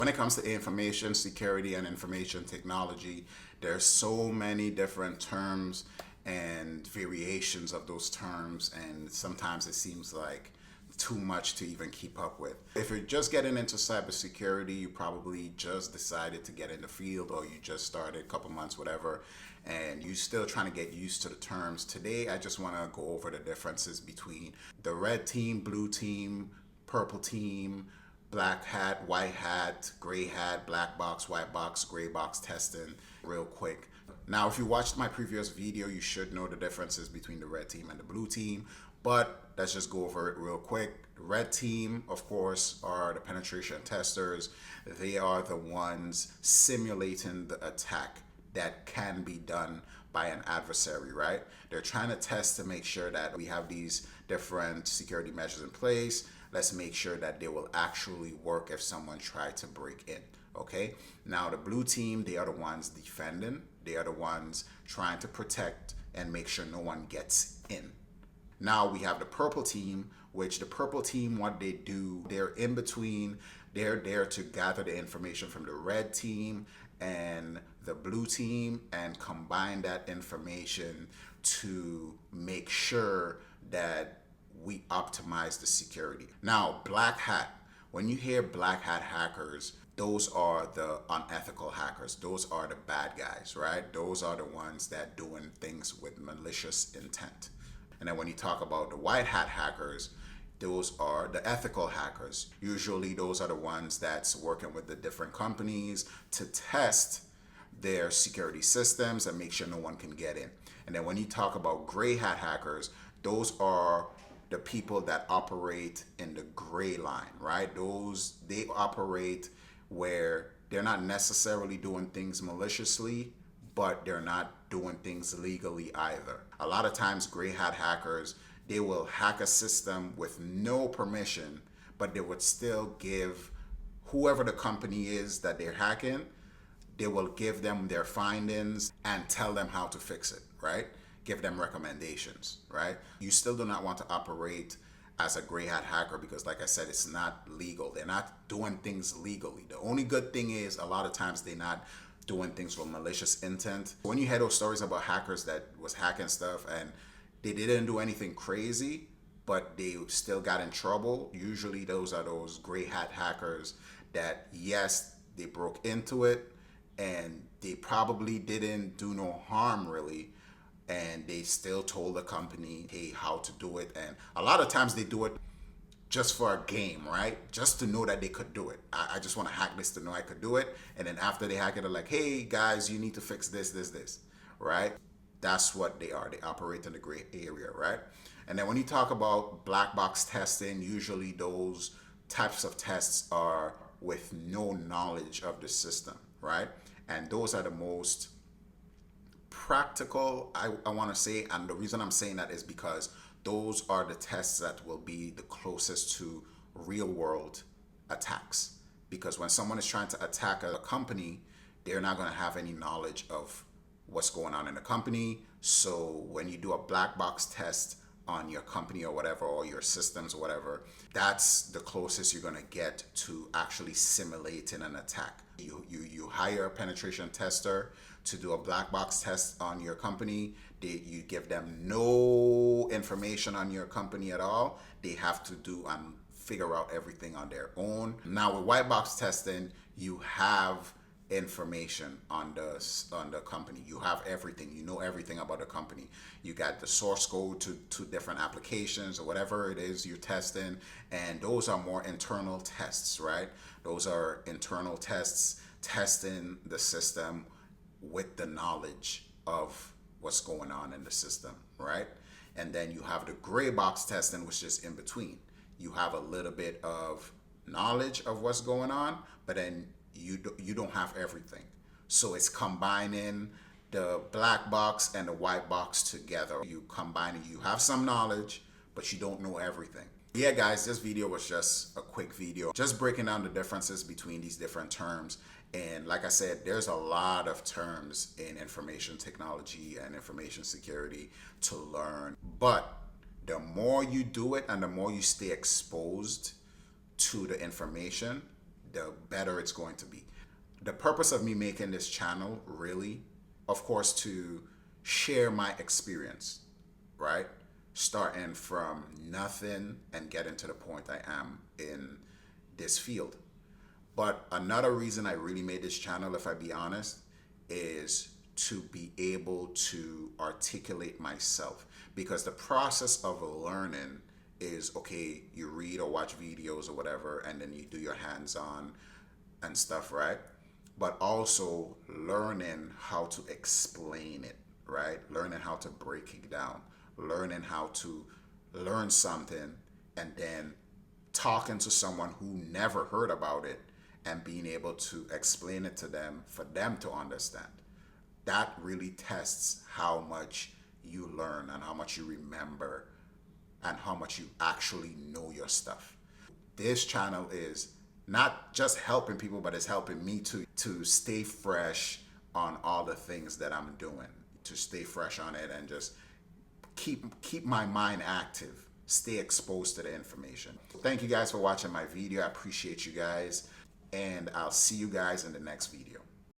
When it comes to information security and information technology, there's so many different terms and variations of those terms, and sometimes it seems like too much to even keep up with. If you're just getting into cybersecurity, you probably just decided to get in the field, or you just started a couple months, whatever, and you're still trying to get used to the terms. Today, I just want to go over the differences between the red team, blue team, purple team, black hat, white hat, gray hat, black box, white box, gray box testing real quick. Now, if you watched my previous video, you should know the differences between the red team and the blue team, but let's just go over it real quick. The red team, of course, are the penetration testers. They are the ones simulating the attack that can be done by an adversary, right? They're trying to test to make sure that we have these different security measures in place. Let's make sure that they will actually work if someone tried to break in, okay? Now, the blue team, they are the ones defending. They are the ones trying to protect and make sure no one gets in. Now we have the purple team, which the purple team, what they do, they're in between. They're there to gather the information from the red team and the blue team and combine that information to make sure that we optimize the security. Now, black hat. When you hear black hat hackers, those are the unethical hackers. Those are the bad guys, right? Those are the ones that doing things with malicious intent. And then when you talk about the white hat hackers, those are the ethical hackers. Usually those are the ones that's working with the different companies to test their security systems and make sure no one can get in. And then when you talk about gray hat hackers, those are the people that operate in the gray line, right? They operate where they're not necessarily doing things maliciously, but they're not doing things legally either. A lot of times gray hat hackers, they will hack a system with no permission, but they would still give whoever the company is that they're hacking, they will give them their findings and tell them how to fix it, right? Give them recommendations, right? You still do not want to operate as a gray hat hacker because, like I said, it's not legal. They're not doing things legally. The only good thing is a lot of times they're not doing things with malicious intent. When you hear those stories about hackers that was hacking stuff and they didn't do anything crazy, but they still got in trouble, usually those are those gray hat hackers that, yes, they broke into it and they probably didn't do no harm really, and they still told the company, hey, how to do it. And a lot of times they do it just for a game, right? Just to know that they could do it. I just want to hack this to know I could do it. And then after they hack it, they're like, hey guys, you need to fix this, right? That's what they are. They operate in the gray area, right? And then when you talk about black box testing, usually those types of tests are with no knowledge of the system, right? And those are the most practical, I want to say, and the reason I'm saying that is because those are the tests that will be the closest to real world attacks. Because when someone is trying to attack a company, they're not going to have any knowledge of what's going on in the company. So when you do a black box test on your company or whatever, or your systems or whatever, that's the closest you're going to get to actually simulating an attack. You hire a penetration tester to do a black box test on your company. You give them no information on your company at all. They have to do and figure out everything on their own. Now with white box testing, you have information on the company. You have everything. You know everything about the company. You got the source code to different applications or whatever it is you're testing, and those are more internal tests, right? Those are internal tests testing the system with the knowledge of what's going on in the system, right? And then you have the gray box testing, which is in between. You have a little bit of knowledge of what's going on, but then you don't have everything. So it's combining the black box and the white box together. You combine it, you have some knowledge, but you don't know everything. Yeah, guys, this video was just a quick video, just breaking down the differences between these different terms. And like I said, there's a lot of terms in information technology and information security to learn. But the more you do it and the more you stay exposed to the information, the better it's going to be. The purpose of me making this channel, really, of course, to share my experience, right? Starting from nothing and getting to the point I am in this field. But another reason I really made this channel, if I be honest, is to be able to articulate myself. Because the process of learning is, okay, you read or watch videos or whatever, and then you do your hands-on and stuff, right? But also learning how to explain it, right? Learning how to break it down, learning how to learn something and then talking to someone who never heard about it and being able to explain it to them for them to understand. That really tests how much you learn and how much you remember and how much you actually know your stuff. This channel is not just helping people, but it's helping me to stay fresh on all the things that I'm doing, to stay fresh on it and just keep my mind active, stay exposed to the information. Thank you guys for watching my video. I appreciate you guys, and I'll see you guys in the next video.